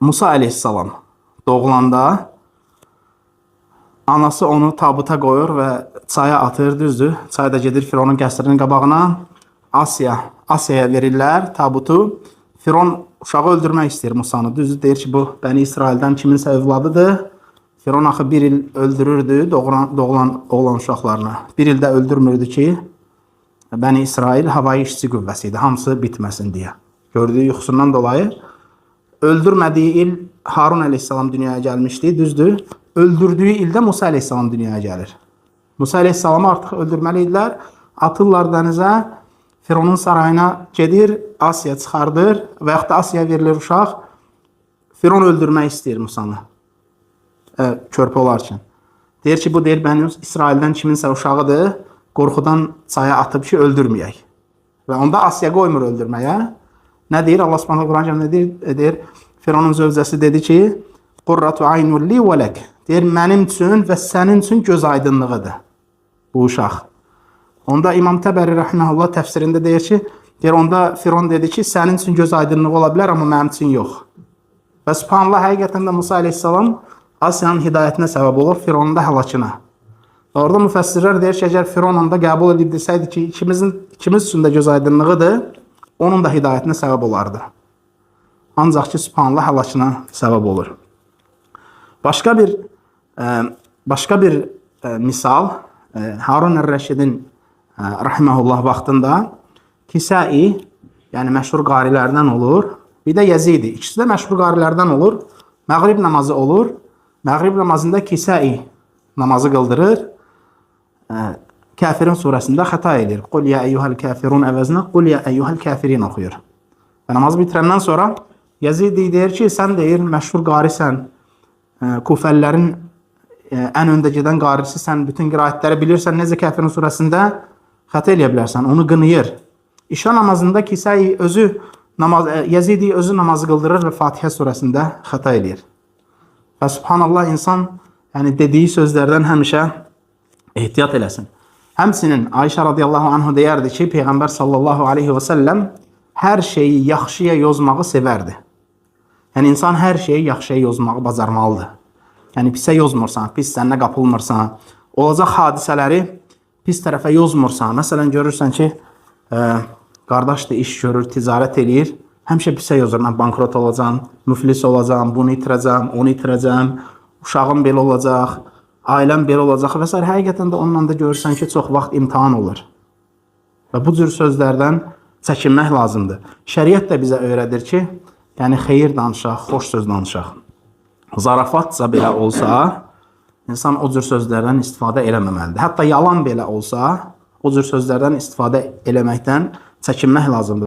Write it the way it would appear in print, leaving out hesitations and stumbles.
Musa aleyhissalam doğulanda anası onu tabuta koyur ve çaya atır, düzdür. Çay da gedir Fironun qəsrinin qabağına. Asiyaya verirlər tabutu. Firon uşağı öldürmək istəyir Musanı. Düzdür, deyir ki, bu Bəni İsraildən kiminsə övladıdır. Firon axı bir il öldürürdü doğulan oğlan uşaqlarını. Bir ildə öldürmürdü ki, Bəni İsrail havayı işçi qüvvəsi idi, hamısı bitməsin deyə. Gördüyü yuxusundan dolayı öldürmədiyi il Harun aleyhissalam dünyaya gəlmişdi, düzdür. Öldürdüyü ildə Musa aleyhissalam dünyaya gəlir. Musa aleyhissalamı artıq öldürməli idilər. Atırlar dənizə, Fironun sarayına gedir, Asiya çıxardır və yaxud da Asiya verilir uşaq. Firon öldürmək istəyir Musanı, körpə olarkən. Deyir ki, bu deyir, Bəni İsraildən kiminsə uşağıdır, qorxudan çaya atıb ki, öldürməyək. Və onda Asiya qoymur öldürməyə. Nə deyir? Allah Subhanahu Quran nə deyir? Fironun zövcəsi dedi ki, Qurratu aynul li və lək. Deyir, mənim üçün və sənin üçün göz aydınlığıdır bu uşaq. Onda İmam Təbəri rəhməhullah təfsirində deyir ki, onda Firon dedi ki, sənin üçün göz aydınlığı ola bilər, amma mənim üçün yox. Və subhanallah, həqiqətən də Musa aleyhissalam Asiyanın hidayətinə səbəb olur, Fironun da həlakına. Orada müfəssirlər deyir ki, əgər Firon onda qəbul edib desəydi ki, ikimiz üçün də göz aydınlığıdır, onun da hidayətinə səbəb olardı. Ancaq ki, subhanallah, həlakına səbəb olur. Başqa bir misal, Harun Ər-Rəşidin rahiməhullah vaxtında Kisai, yəni məşhur qarilərdən olur, bir də Yezidi. İkisi də məşhur qarilərdən olur. Məğrib namazı olur. Məğrib namazında Kisai namazı qıldırır. Kafirin surəsində xəta edir. Qul ya eyyuhəl kafirun əvəzinə Qul ya eyyuhəl kafirin oxuyur. Və namazı bitirəndən sonra Yezidi deyir ki, sən deyir, məşhur qarisən, Kufəllərin ən öndə gedən qarisi, sən bütün qiraətləri bilirsən, necə Kafirin surəsində xəta eləyə bilərsən, onu qınıyır. İşa namazında Kisai Yezidi özü namazı qıldırır və Fatihə surəsində xəta eləyir. Və subhanallah, insan dediyi sözlərdən həmişə ehtiyat eləsin. Həmsinin Ayşə radiyallahu anhu deyərdi ki, Peyğəmbər sallallahu aleyhi və səlləm hər şeyi yaxşıya yozmağı sevərdi. Yəni, insan hər şeyi yaxşıya yozmağı bacarmalıdır. Yəni, pisə yozmursan, pis səninə qapılmırsan, olacaq hadisələri pis tərəfə yozmursan. Məsələn, görürsən ki, qardaşdır, iş görür, ticarət eləyir, həmişə pisə yozur. Mən bankrot olacam, müflis olacam, bunu itirəcəm, onu itirəcəm, uşağım belə olacaq, ailəm belə olacaq və s. Həqiqətən də onunla da görürsən ki, çox vaxt imtihan olur. Və bu cür sözlərdən çəkinmək lazımdır. Şəriət də bizə öyrədir ki, yəni xeyir danışaq, xoş söz danışaq. Zarafatca belə olsa, insan o cür sözlərdən istifadə eləməməlidir. Hətta yalan belə olsa, o cür sözlərdən istifadə eləməkdən çəkinmək lazımdır.